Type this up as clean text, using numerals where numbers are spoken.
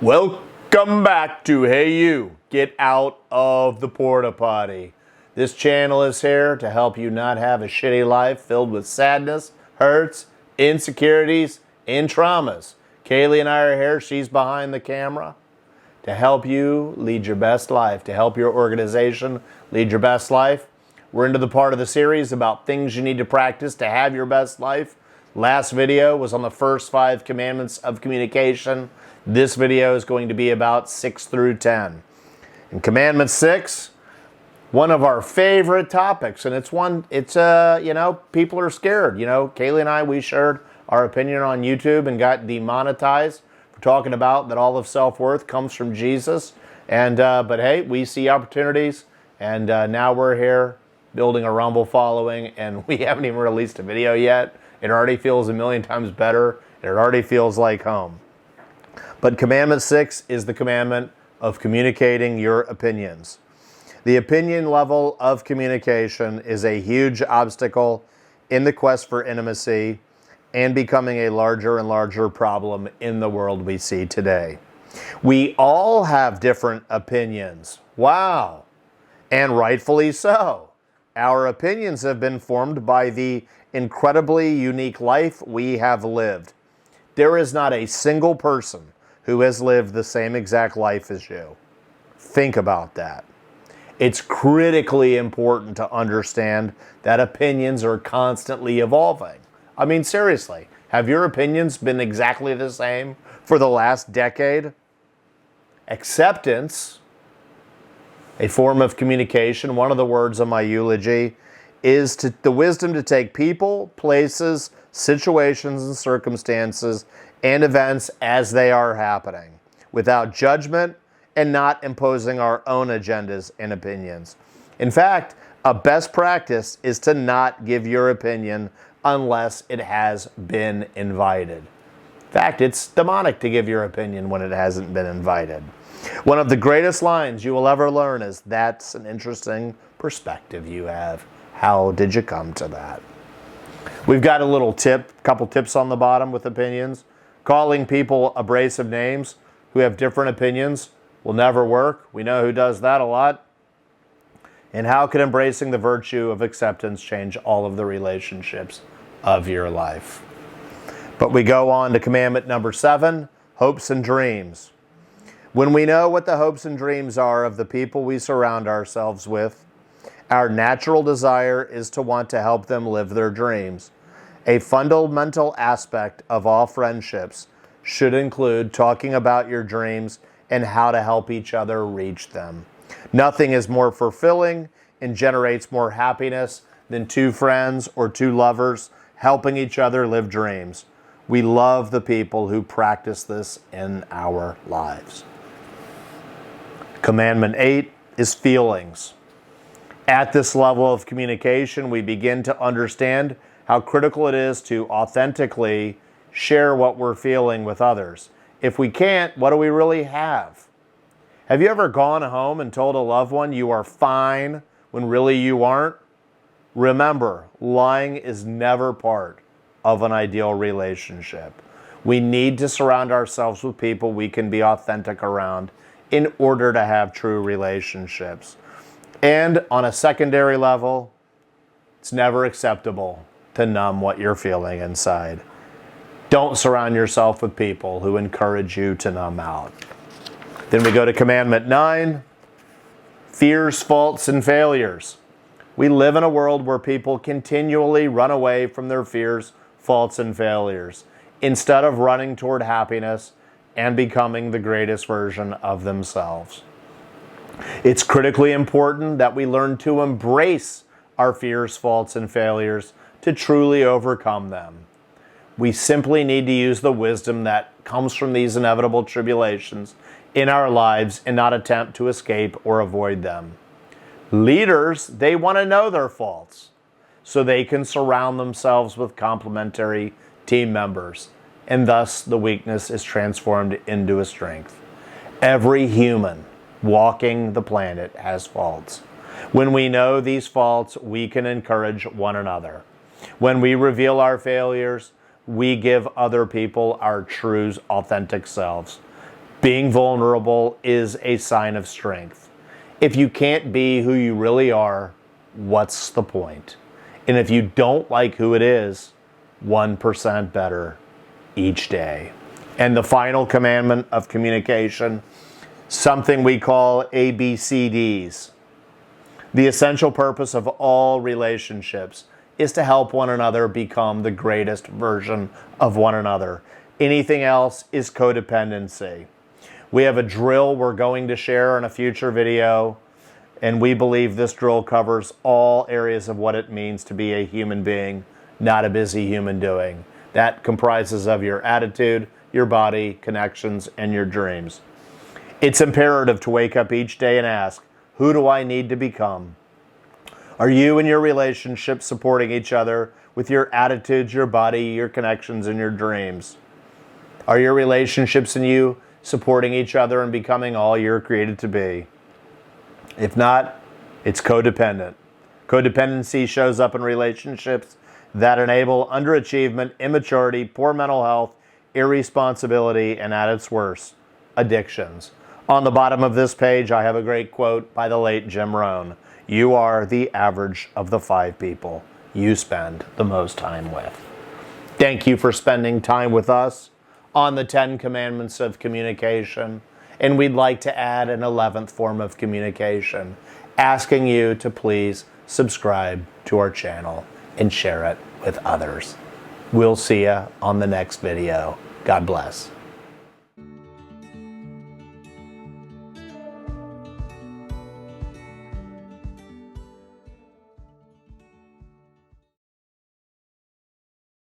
Welcome back to Hey You, Get Out of the Porta Potty. This channel is here to help you not have a shitty life filled with sadness, hurts, insecurities, and traumas. Kaylee and I are here, she's behind the camera, to help you lead your best life, to help your organization lead your best life. We're into the part of the series about things you need to practice to have your best life. Last video was on the first 5 commandments of communication. This video is going to be about 6 through 10. And commandment 6, one of our favorite topics, and people are scared. Kaylee and I, we shared our opinion on YouTube and got demonetized for talking about that all of self-worth comes from Jesus. But hey, we see opportunities, and now we're here building a Rumble following, and we haven't even released a video yet. It already feels a million times better. It already feels like home. But commandment 6 is the commandment of communicating your opinions. The opinion level of communication is a huge obstacle in the quest for intimacy and becoming a larger and larger problem in the world we see today. We all have different opinions. Wow. And rightfully so. Our opinions have been formed by the incredibly unique life we have lived. There is not a single person who has lived the same exact life as you. Think about that. It's critically important to understand that opinions are constantly evolving. I mean, seriously, have your opinions been exactly the same for the last decade? Acceptance, a form of communication, one of the words of my eulogy, is the wisdom to take people, places, situations, and circumstances and events as they are happening, without judgment and not imposing our own agendas and opinions. In fact, a best practice is to not give your opinion unless it has been invited. In fact, it's demonic to give your opinion when it hasn't been invited. One of the greatest lines you will ever learn is, "That's an interesting perspective you have. How did you come to that?" We've got a little couple tips on the bottom with opinions. Calling people abrasive names who have different opinions will never work. We know who does that a lot. And how can embracing the virtue of acceptance change all of the relationships of your life? But we go on to commandment number 7, hopes and dreams. When we know what the hopes and dreams are of the people we surround ourselves with, our natural desire is to want to help them live their dreams. A fundamental aspect of all friendships should include talking about your dreams and how to help each other reach them. Nothing is more fulfilling and generates more happiness than 2 friends or 2 lovers helping each other live dreams. We love the people who practice this in our lives. Commandment 8 is feelings. At this level of communication, we begin to understand how critical it is to authentically share what we're feeling with others. If we can't, what do we really have? Have you ever gone home and told a loved one you are fine when really you aren't? Remember, lying is never part of an ideal relationship. We need to surround ourselves with people we can be authentic around in order to have true relationships. And on a secondary level, it's never acceptable to numb what you're feeling inside. Don't surround yourself with people who encourage you to numb out. Then we go to commandment 9, fears, faults, and failures. We live in a world where people continually run away from their fears, faults, and failures instead of running toward happiness and becoming the greatest version of themselves. It's critically important that we learn to embrace our fears, faults, and failures to truly overcome them. We simply need to use the wisdom that comes from these inevitable tribulations in our lives and not attempt to escape or avoid them. Leaders, they want to know their faults so they can surround themselves with complementary team members, and thus the weakness is transformed into a strength. Every human walking the planet has faults. When we know these faults, we can encourage one another. When we reveal our failures, we give other people our true, authentic selves. Being vulnerable is a sign of strength. If you can't be who you really are, what's the point? And if you don't like who it is, 1% better each day. And the final commandment of communication, something we call ABCDs. The essential purpose of all relationships is to help one another become the greatest version of one another. Anything else is codependency. We have a drill we're going to share in a future video, and we believe this drill covers all areas of what it means to be a human being, not a busy human doing. That comprises of your attitude, your body, connections, and your dreams. It's imperative to wake up each day and ask, who do I need to become? Are you and your relationship supporting each other with your attitudes, your body, your connections, and your dreams? Are your relationships and you supporting each other and becoming all you're created to be? If not, it's codependent. Codependency shows up in relationships that enable underachievement, immaturity, poor mental health, irresponsibility, and at its worst, addictions. On the bottom of this page, I have a great quote by the late Jim Rohn. You are the average of the 5 people you spend the most time with. Thank you for spending time with us on the 10 commandments of communication. And we'd like to add an 11th form of communication, asking you to please subscribe to our channel and share it with others. We'll see you on the next video. God bless.